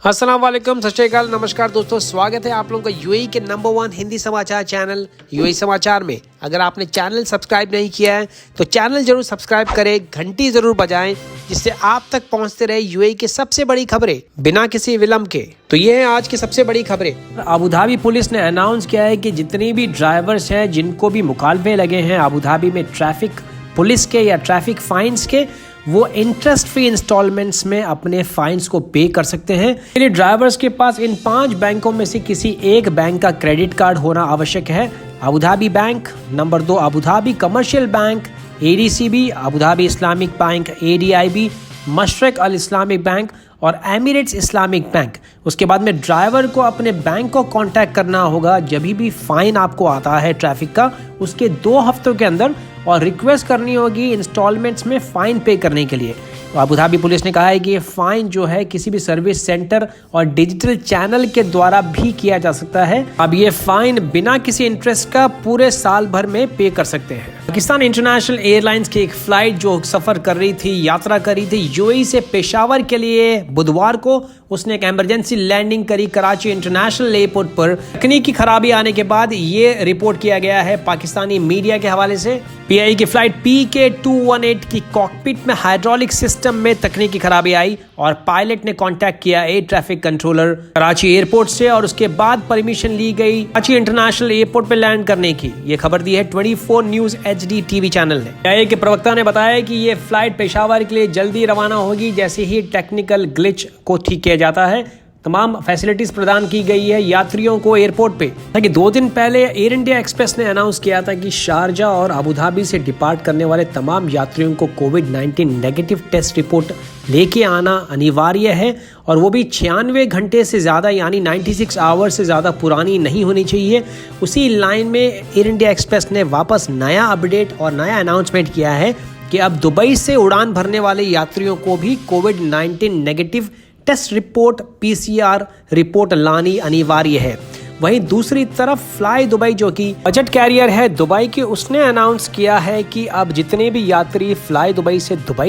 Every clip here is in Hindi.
अस्सलाम वालेकुम, सत श्री अकाल, नमस्कार दोस्तों। स्वागत है आप लोगों का यूएई के नंबर 1 हिंदी समाचार चैनल यूएई समाचार में। अगर आपने चैनल सब्सक्राइब नहीं किया है तो चैनल जरूर सब्सक्राइब करें, घंटी जरूर बजाएं, जिससे आप तक पहुंचते रहे यूएई की सबसे बड़ी खबरें बिना किसी विलंब के। तो ये है आज की सबसे बड़ी खबरें। अबू धाबी पुलिस ने अनाउंस किया है कि जितनी भी ड्राइवर्स हैं जिनको भी मुखालफे लगे हैं अबू धाबी में ट्रैफिक पुलिस के या ट्रैफिक फाइन्स के, वो इंटरेस्ट फ्री इंस्टॉलमेंट्स में अपने फाइन्स को पे कर सकते हैं। इसलिए ड्राइवर्स के पास इन 5 बैंकों में से किसी एक बैंक का क्रेडिट कार्ड होना आवश्यक है। Abu Dhabi Bank, number 2 Abu Dhabi Commercial Bank ADCB, Abu Dhabi Islamic Bank ADIB, Mashreq Al Islamic Bank और एमिरेट्स इस्लामिक बैंक। उसके बाद में ड्राइवर को अपने बैंक को कांटेक्ट करना होगा जब भी फाइन आपको आता है ट्रैफिक का, उसके 2 हफ्तों के अंदर, और रिक्वेस्ट करनी होगी इंस्टॉलमेंट्स में फाइन पे करने के लिए। तो अबू धाबी पुलिस ने कहा है कि ये फाइन जो है किसी भी सर्विस सेंटर और डिजिटल चैनल के द्वारा भी किया जा सकता है। अब ये फाइन बिना किसी इंटरेस्ट का पूरे साल भर में पे कर सकते हैं। पाकिस्तान इंटरनेशनल एयरलाइंस की एक फ्लाइट जो सफर कर रही थी, यात्रा कर रही थी यूएई से पेशावर के लिए, बुधवार को उसने एक इमरजेंसी लैंडिंग करी कराची इंटरनेशनल एयरपोर्ट पर। तकनीकी खराबी आने के बाद ये रिपोर्ट किया गया है पाकिस्तानी मीडिया के हवाले से। PI की फ्लाइट PK218 की कॉकपिट में हाइड्रोलिक सिस्टम में तकनीकी खराबी आई और पायलट ने कांटेक्ट किया air traffic controller Karachi airport से और उसके बाद परमिशन ली गई कराची इंटरनेशनल एयरपोर्ट पर लैंड करने की। ये खबर दी है 24 न्यूज HD TV चैनल ने। PI के प्रवक्ता ने बताया कि ये फ्लाइट पेशावर के लिए जल्दी रवाना होगी जैसे ही टेक्निकल ग्लिच को ठीक किया जाता है। तमाम फैसिलिटीज प्रदान की गई है यात्रियों को एयरपोर्ट पे। ताकि 2 दिन पहले एयर इंडिया एक्सप्रेस ने अनाउंस किया था कि शारजा और अबू धाबी से डिपार्ट करने वाले तमाम यात्रियों को कोविड-19 नेगेटिव टेस्ट रिपोर्ट लेके आना अनिवार्य है, और वो भी 96 घंटे से ज़्यादा यानी 96 आवर्स से ज़्यादा पुरानी नहीं होनी चाहिए। उसी लाइन में एयर इंडिया एक्सप्रेस ने वापस नया अपडेट और नया अनाउंसमेंट किया है कि अब दुबई से उड़ान भरने वाले यात्रियों को भी कोविड-19 negative test report PCR report लानी अनिवार्य है। वहीं दूसरी तरफ फ्लाई दुबई जो कि बजट कैरियर है दुबई की, उसने अनाउंस किया है कि अब जितने भी यात्री फ्लाई दुबई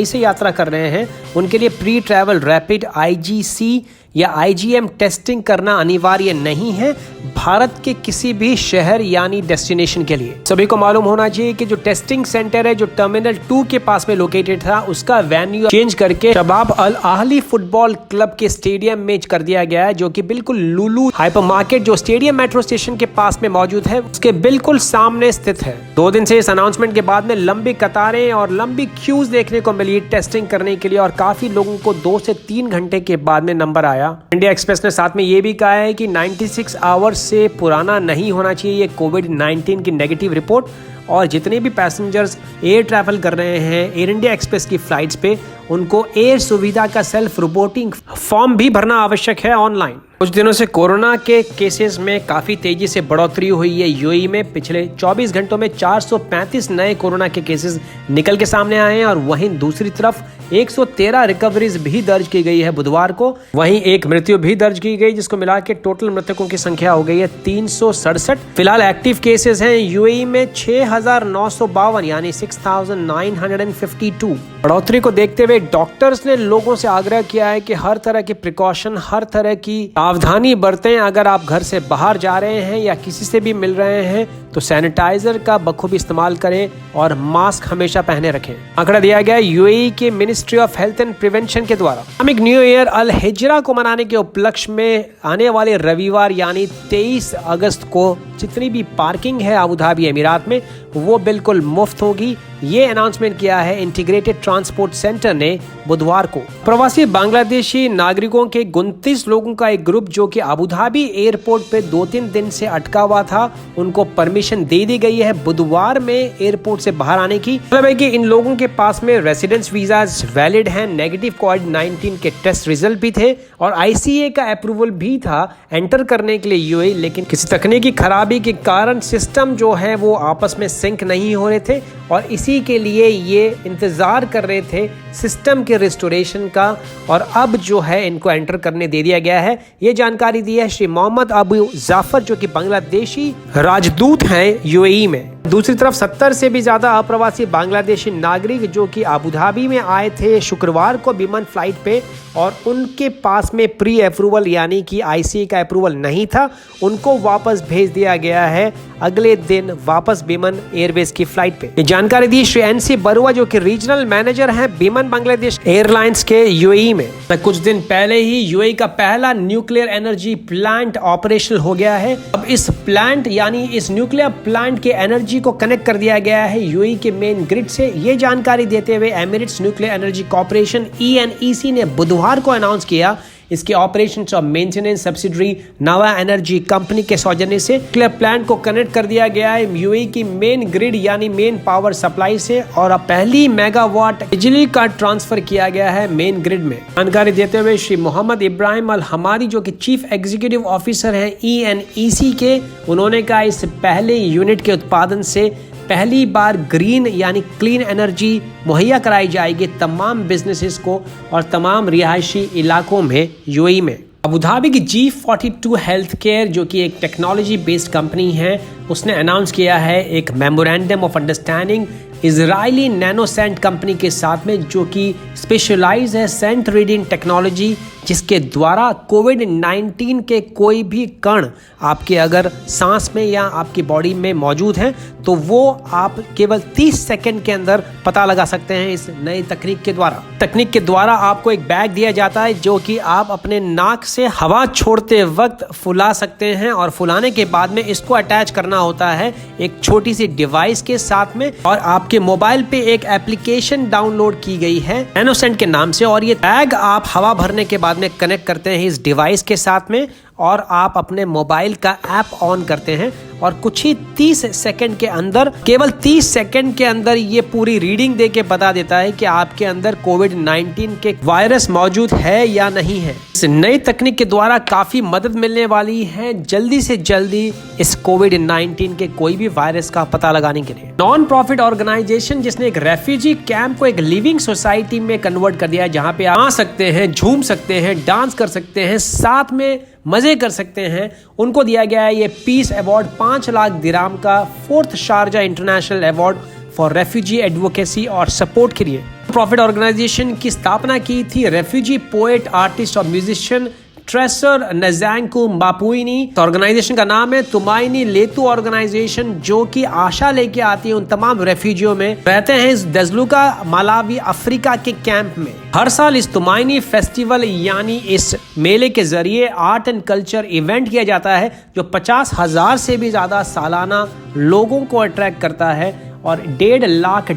से यात्रा कर रहे हैं उनके लिए प्री ट्रैवल रैपिड IGC या IgM टेस्टिंग करना अनिवार्य नहीं है भारत के किसी भी शहर यानी डेस्टिनेशन के लिए। सभी को मालूम होना चाहिए कि जो टेस्टिंग सेंटर है जो टर्मिनल 2 के पास में लोकेटेड था, उसका वेन्यू चेंज करके शबाब अल आहली फुटबॉल क्लब के स्टेडियम में कर दिया गया है, जो कि बिल्कुल लुलु हाइपरमार्केट जो स्टेडियम मेट्रो स्टेशन के पास में मौजूद है उसके बिल्कुल सामने स्थित है। 2 दिन से इस अनाउंसमेंट के बाद में लंबी कतारें और लंबी क्यूज देखने को मिली टेस्टिंग करने के लिए, और काफी लोगों को 2 से 3 घंटे के बाद में नंबर आया। इंडिया एक्सप्रेस ने साथ में ये भी कहा है कि 96 आवर्स से पुराना नहीं होना चाहिए ये कोविड-19 की नेगेटिव रिपोर्ट, और जितने भी पैसेंजर्स एयर ट्रैवल कर रहे हैं एयर इंडिया एक्सप्रेस की फ्लाइट्स पे, उनको एयर सुविधा का सेल्फ रिपोर्टिंग फॉर्म भी भरना आवश्यक है ऑनलाइन। कुछ दिनों से कोरोना के केसेस में काफी तेजी से बढ़ोतरी हुई है यूएई में। पिछले 24 घंटों में 435 नए कोरोना के केसेस निकल के सामने आए हैं, और वहीं दूसरी तरफ 113 रिकवरीज भी दर्ज की गई है बुधवार को। वहीं एक मृत्यु भी दर्ज की गई, जिसको मिला के टोटल मृतकों की संख्या हो गई है 367। फिलहाल एक्टिव केसेस हैं यूएई में 6952 यानी 6952। बढ़ोतरी को देखते हुए डॉक्टर्स ने लोगों से आग्रह किया है कि हर तरह की प्रिकॉशन, हर तरह की सावधानी बरतें। अगर आप घर से बाहर जा रहे हैं या किसी से भी मिल रहे हैं तो सैनिटाइजर का बखूबी इस्तेमाल करें और मास्क हमेशा पहने रखें। आंकड़ा दिया गया यूएई के ministry of health and prevention के द्वारा इस्लामिक न्यू ईयर अल हिजरा को मनाने के उपलक्ष्य में आने वाले रविवार यानी 23 अगस्त को जितनी भी पार्किंग है अबू धाबी अमीरात में वो बिल्कुल मुफ्त होगी। ये अनाउंसमेंट किया है इंटीग्रेटेड ट्रांसपोर्ट सेंटर ने बुधवार को। प्रवासी बांग्लादेशी नागरिकों के 29 लोगों का एक ग्रुप जो कि अबू धाबी एयरपोर्ट पे 2-3 दिन से अटका हुआ था, उनको परमिशन दे दी गई है बुधवार में एयरपोर्ट से बाहर आने की। मतलब है कि इन लोगों के पास में रेसिडेंस वीजाज वैलिड हैं, नेगेटिव कोविड-19 के टेस्ट रिजल्ट भी थे और ICA का अप्रूवल भी था एंटर करने के लिए यूएई, लेकिन किसी तकनीकी खराबी के कारण सिस्टम जो है वो आपस में सिंक नहीं हो रहे थे, और इसी के लिए ये इंतजार कर रहे थे सिस्टम के रिस्टोरेशन का, और अब जो है इनको एंटर करने दे दिया गया है। ये जानकारी दी है श्री मोहम्मद अबू जाफर जो कि बांग्लादेशी राजदूत हैं यूएई में। दूसरी तरफ 70 से भी ज्यादा अप्रवासी बांग्लादेशी नागरिक जो कि अबू धाबी में आए थे शुक्रवार को विमान फ्लाइट पे और उनके पास में प्री अप्रूवल यानी कि आईसीए का अप्रूवल नहीं था, उनको वापस भेज दिया गया है अगले दिन वापस विमान एयरवेज की फ्लाइट पे। ये जानकारी दी श्री एनसी बरुआ जो कि रीजनल मैनेजर हैं विमान बांग्लादेश एयरलाइंस के यूएई में। कुछ दिन पहले ही यूएई का पहला न्यूक्लियर एनर्जी प्लांट ऑपरेशनल हो गया है। अब इस प्लांट यानी इस न्यूक्लियर प्लांट के एनर्जी को कनेक्ट कर दिया गया है यूएई के मेन ग्रिड से। ये जानकारी देते हुए Emirates nuclear energy corporation ENEC ने बुधवार को अनाउंस किया इसके ऑपरेशंस और मेंटेनेंस सब्सिडरी नवा एनर्जी कंपनी के सौजन्य से न्यूक्लियर प्लांट को कनेक्ट कर दिया गया है यूएई की मेन ग्रिड यानी मेन पावर सप्लाई से और अब पहली मेगावाट बिजली का ट्रांसफर किया गया है मेन ग्रिड में। जानकारी देते हुए श्री मोहम्मद इब्राहिम अल हमारी जो कि चीफ एग्जीक्यूटिव ऑफिसर है ENEC के, उन्होंने कहा इस पहले यूनिट के उत्पादन से पहली बार ग्रीन यानी क्लीन एनर्जी मुहैया कराई जाएगी तमाम बिजनेसेस को और तमाम रिहायशी इलाकों में यूएई में। अबू धाबी की G42 हेल्थ केयर जो कि एक टेक्नोलॉजी बेस्ड कंपनी है, उसने अनाउंस किया है एक memorandum of understanding Israeli Nanocent company के साथ में जो कि स्पेशलाइज है सेंट रीडिंग टेक्नोलॉजी, जिसके द्वारा कोविड-19 के कोई भी कण आपके अगर सांस में या आपकी बॉडी में मौजूद हैं तो वो आप केवल 30 सेकंड के अंदर पता लगा सकते हैं इस नई तकनीक के द्वारा। तकनीक के द्वारा आपको एक बैग दिया जाता है जो कि आप अपने नाक से हवा छोड़ते वक्त फुला सकते हैं और फुलाने के बाद में इसको अटैच करना होता है एक छोटी सी डिवाइस के साथ में और आपके मोबाइल पे एक एप्लीकेशन डाउनलोड की गई है नैनोसेंट के नाम से और ये बैग आप हवा भरने के बाद में कनेक्ट करते हैं इस डिवाइस के साथ में और आप अपने मोबाइल का ऐप ऑन करते हैं और कुछ ही 30 सेकंड के अंदर केवल 30 सेकंड के अंदर ये पूरी रीडिंग दे के बता देता है कि आपके अंदर कोविड-19 के वायरस मौजूद है या नहीं है। इस नई तकनीक के द्वारा काफी मदद मिलने वाली है जल्दी से जल्दी इस कोविड-19 के कोई भी वायरस का पता लगाने के लिए। नॉन प्रॉफिट ऑर्गेनाइजेशन जिसने एक रेफ्यूजी कैंप को एक लिविंग सोसाइटी में कन्वर्ट कर दिया है जहाँ पे आप आ सकते हैं, झूम सकते हैं, डांस कर सकते हैं, साथ में मजे कर सकते हैं, उनको दिया गया है ये पीस अवार्ड 5 लाख दिराम का 4th Sharjah international award for refugee advocacy और सपोर्ट के लिए। प्रॉफिट ऑर्गेनाइजेशन की स्थापना की थी रेफ्यूजी पोएट आर्टिस्ट और म्यूजिशियन ट्रेसर नजैंकू मापुइनी। ऑर्गेनाइजेशन का नाम है तुमाइनी लेतु ऑर्गेनाइजेशन जो कि आशा लेके आती है उन तमाम रेफ्यूजियों में रहते हैं इस दजलुका मालावी अफ्रीका के कैंप में। हर साल इस तुमाइनी फेस्टिवल यानी इस मेले के जरिए आर्ट एंड कल्चर इवेंट किया जाता है जो 50,000 से भी ज्यादा सालाना लोगों को अट्रैक्ट करता है और $1.5 लाख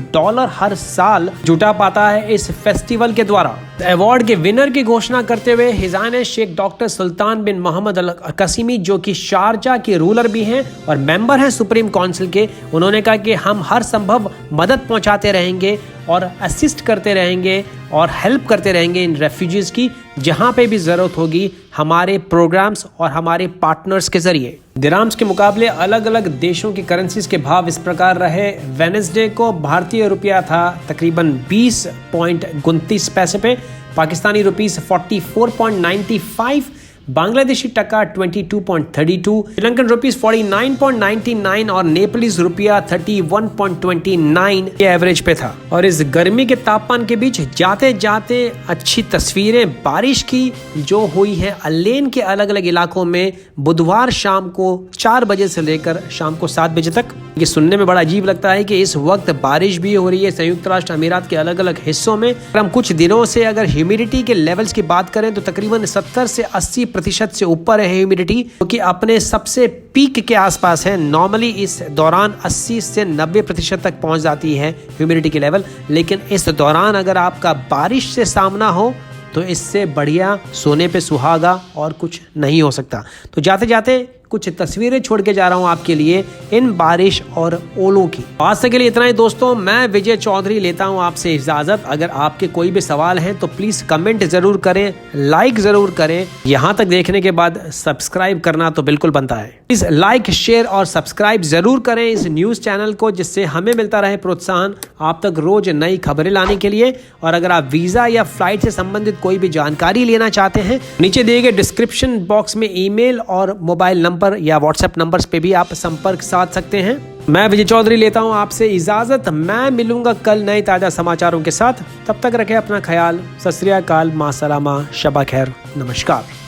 हर साल जुटा पाता है इस फेस्टिवल के द्वारा। अवार्ड के विनर की घोषणा करते हुए हिजान शेख डॉक्टर सुल्तान बिन मोहम्मद अल कसीमी जो कि शारजा के रूलर भी हैं और मेंबर हैं सुप्रीम काउंसिल के, उन्होंने कहा कि हम हर संभव मदद पहुंचाते रहेंगे और असिस्ट करते रहेंगे और हेल्प करते रहेंगे इन रेफ्यूजीज की जहां पे भी जरूरत होगी हमारे प्रोग्राम्स और हमारे पार्टनर्स के जरिए। दिराम्स के मुकाबले अलग अलग देशों की करेंसीज के भाव इस प्रकार रहे। वेडनेसडे को भारतीय रुपया था तकरीबन 20.29 पैसे पे, पाकिस्तानी रुपीस 44.95, बांग्लादेशी टका 22.32, श्रीलंकन रुपीस 49.99 और नेपालीज रुपया 31.29 के एवरेज पे था। और इस गर्मी के तापमान के बीच जाते जाते अच्छी तस्वीरें बारिश की जो हुई है अलेन के अलग अलग इलाकों में बुधवार शाम को 4 बजे से लेकर शाम को 7 बजे तक। ये सुनने में बड़ा अजीब लगता है कि इस वक्त बारिश भी हो रही है संयुक्त राष्ट्र अमीरात के अलग अलग हिस्सों में। हम कुछ दिनों से अगर ह्यूमिडिटी के लेवल्स की बात करें तो तकरीबन 70 से 80% से ऊपर है ह्यूमिडिटी, क्योंकि अपने सबसे पीक के आसपास है। नॉर्मली इस दौरान 80 से 90% तक पहुंच जाती है ह्यूमिडिटी के लेवल, लेकिन इस दौरान अगर आपका बारिश से सामना हो तो इससे बढ़िया सोने पे सुहागा और कुछ नहीं हो सकता। तो जाते जाते कुछ तस्वीरें छोड़ के जा रहा हूं आपके लिए इन बारिश और ओलों की। आज तक के लिए इतना ही दोस्तों, मैं विजय चौधरी लेता हूं आपसे इजाजत। अगर आपके कोई भी सवाल हैं तो प्लीज कमेंट जरूर करें, लाइक जरूर करें। यहां तक देखने के बाद सब्सक्राइब करना तो बिल्कुल बनता है। प्लीज लाइक, शेयर और सब्सक्राइब जरूर करें इस न्यूज चैनल को, जिससे हमें मिलता रहे प्रोत्साहन आप तक रोज नई खबरें लाने के लिए। और अगर आप वीजा या फ्लाइट से संबंधित कोई भी जानकारी लेना चाहते हैं, नीचे दिए गए डिस्क्रिप्शन बॉक्स में ईमेल और मोबाइल नंबर या व्हाट्सएप नंबर्स पे भी आप संपर्क साध सकते हैं। मैं विजय चौधरी लेता हूं आपसे इजाजत। मैं मिलूंगा कल नए ताजा समाचारों के साथ। तब तक रखें अपना ख्याल। सत श्री अकाल, मां सलामा, शबा खैर, नमस्कार।